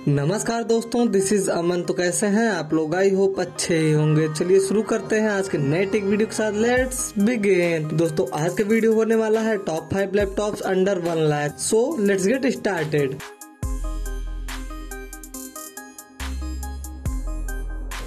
नमस्कार दोस्तों, this is अमन। तो कैसे हैं आप लोग? आई होप अच्छे ही होंगे। चलिए शुरू करते हैं आज के नए टेक वीडियो के साथ। Let's begin. दोस्तों आज का वीडियो होने वाला है top 5 laptops under 1 lakh. So let's get started.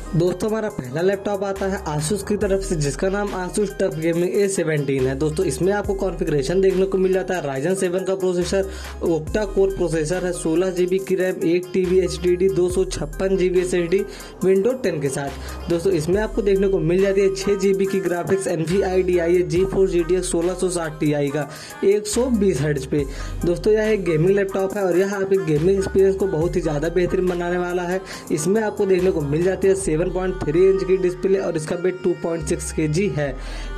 दोस्तों हमारा पहला लैपटॉप आता है आसूस की तरफ से, जिसका नाम आसूस टफ गेमिंग A17 है। दोस्तों इसमें आपको कॉन्फ़िगरेशन देखने को मिल जाता है राइजन 7 का प्रोसेसर, ओक्टा कोर प्रोसेसर है, 16 GB की RAM, 1 TB HDD, 256 GB SSD, window 10 के साथ। दोस्तों इसमें आपको देखने को मिल जाती है 6 GB की graphics NVIDIA GeForce GTX 1660 Ti का 120 हर्ट्ज पे। दोस्तों यह एक गेमिंग लैपटॉप है और यह आपके गेमिंग एक्सपीरियंस को बहुत ही ज़्यादा बेहतरीन बनाने वाला है। इसमें आपको देखने को मिल जाती है 7.3 इंच की डिस्प्ले और इसका वेट 2.6 kg है।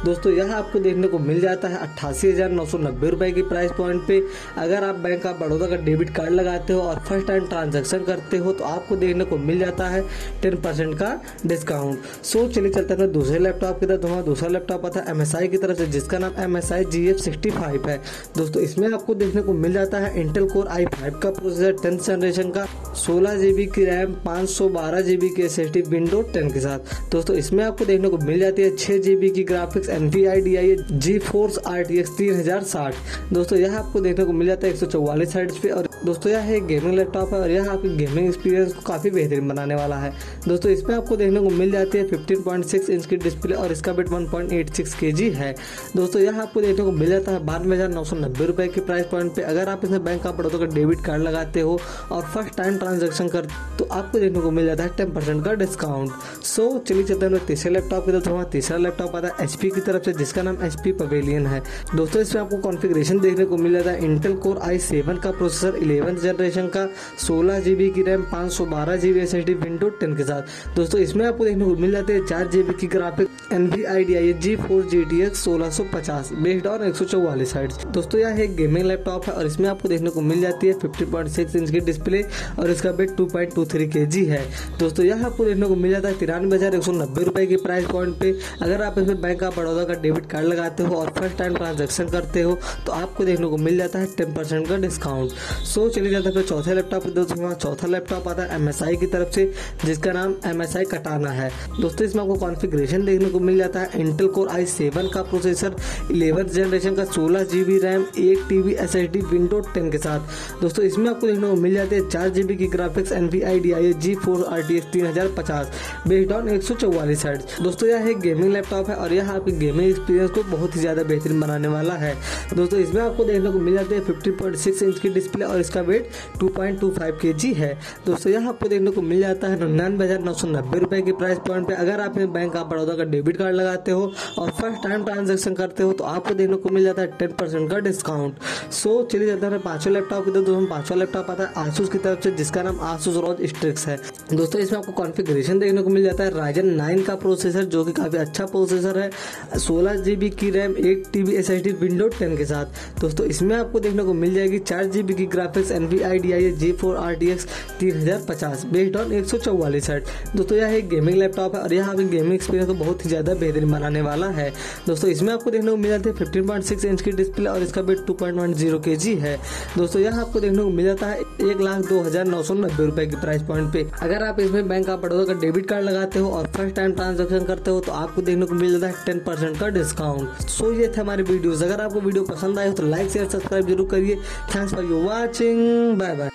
दोस्तों यह आपको देखने को मिल जाता है 88,990 रुपए की प्राइस पॉइंट पे। अगर आप बैंक ऑफ बड़ौदा का डेबिट कार्ड लगाते हो और फर्स्ट टाइम ट्रांजैक्शन करते हो तो आपको देखने को मिल जाता है 10% का डिस्काउंट। सो चलिए चलते हैं दूसरे लैपटॉप की तरफ। हमारा दूसरा लैपटॉप आता है MSI की तरफ से, जिसका नाम MSI GF65 है। दोस्तों इसमें आपको देखने को मिल जाता है इंटेल कोर i5 का प्रोसेसर 10th जनरेशन का, 16 GB की रैम, 512 GB की SSD, विंडो 10 के साथ। दोस्तों इसमें आपको देखने को मिल जाती है 6 GB की ग्राफिक्स NVIDIA GeForce RTX 3060। दोस्तों यह आपको देखने को मिल जाता है 144 हर्ट्ज पे। और दोस्तों यह एक गेमिंग लैपटॉप है और यह आपकी गेमिंग एक्सपीरियंस को काफी बेहतरीन बनाने वाला है। दोस्तों इसमें आपको देखने को मिल जाती है 15.6 इंच की डिस्प्ले और इसका वेट 1.86 kg है। दोस्तों यह आपको देखने को मिल जाता है 92,990 रुपए की प्राइस पॉइंट पे। अगर आप इसमें बैंक ऑफ बड़ौदा का डेबिट कार्ड लगाते हो और फर्स्ट टाइम ट्रांजेक्शन कर तो आपको देखने को मिल जाता है 10% का डिस्काउंट। सो चलिए चलते हैं तीसरे लैपटॉप की तरफ। हमारा तीसरा लैपटॉप आता है HP की तरफ से, जिसका नाम HP पवेलियन है। दोस्तों इसमें आपको कॉन्फ़िगरेशन देखने को मिल जाता है इंटेल कोर i7 का प्रोसेसर 11th जनरेशन का, 16 GB की रैम, 512 GB SSD, विंडो 10 के साथ। दोस्तों इसमें आपको देखने को मिल जाते हैं 4 GB की graphic NVIDIA GeForce GTX 1650 based on 144 hertz. दोस्तों यह एक गेमिंग लैपटॉप है और इसमें आपको देखने को मिल जाती है 15.6 इंच की डिस्प्ले और इसका वेट 2.23 kg है। दोस्तों यह आपको देखने को मिल जाता है 93,190 रुपए की प्राइस पॉइंट पे। अगर आप इसमें बैंक ऑफ बड़ौदा का डेबिट कार्ड लगाते हो और फर्स्ट टाइम ट्रांजैक्शन करते हो तो आपको देखने को मिल जाता है 10% का डिस्काउंट। सो चलिए जाते हैं फिर चौथे लैपटॉप की तरफ। हमारा चौथा लैपटॉप आता है MSI की तरफ से, जिसका नाम MSI कटाना है। दोस्तों इसमें आपको कॉन्फ़िगरेशन देखने को मिल जाता है इंटेल कोर i7 का प्रोसेसर 11th जनरेशन का, 16 GB RAM, 1 TB SSD, window 10 के साथ। दोस्तों इसमें आपको देखने को मिल जाते हैं 4 GB की graphics NVIDIA GeForce RTX 3050 based on 144 hertz. दोस्तों यह एक गेमिंग लैपटॉप है और यह आपकी गेमिंग एक्सपीरियंस को बहुत ही ज्यादा बेहतरीन बनाने वाला है। दोस्तों इसमें आपको देखने को मिल जाते हैं 15.6 इंच की डिस्प्ले और इसका वेट 2.25 kg है। दोस्तों यह आपको देखने को मिल जाता है 99,990 रुपए की प्राइस पॉइंट पे। अगर आप बैंक ऑफ बड़ौदा का डेबिट कार्ड लगाते हो और फर्स्ट टाइम ट्रांजेक्शन करते हो तो आपको देखने को मिल जाता है 10% का डिस्काउंट। सो चलिए जाते हैं पांचवें लैपटॉप की तरफ। पांचवा लैपटॉप आता है आसूस की तरफ से, जिसका नाम आसूस ROG Strix है। दोस्तों इसमें आपको कॉन्फ़िगरेशन देखने को मिल जाता है राइजन 9 का प्रोसेसर, जो कि काफी अच्छा प्रोसेसर है, 16 GB की रैम, 1 TB SSD, विंडो 10 के साथ। दोस्तों इसमें आपको देखने को मिल जाएगी 4 GB की graphics NVIDIA GeForce RTX 3050 based on 144 hertz. दोस्तों यह एक गेमिंग लैपटॉप है और यह आपकी गेमिंग एक्सपीरियंस को बहुत ही ज्यादा बेहतरीन बनाने वाला है। दोस्तों इसमें आपको देखने को मिल जाती है 15.6 इंच की डिस्प्ले और इसका वेट 2.10 kg है। दोस्तों यह आपको देखने को मिल जाता है 1,02,990 रुपए की प्राइस पॉइंट पे। अगर आप इसमें बैंक ऑफ बड़ौदा का डेबिट कार्ड लगाते हो और फर्स्ट टाइम ट्रांजैक्शन करते हो तो आपको देखने को मिल जाता है 10% का डिस्काउंट। सो ये थे हमारे वीडियोस। अगर आपको वीडियो पसंद आए हो तो लाइक शेयर सब्सक्राइब जरूर करिए। Thanks for your watching. Bye bye.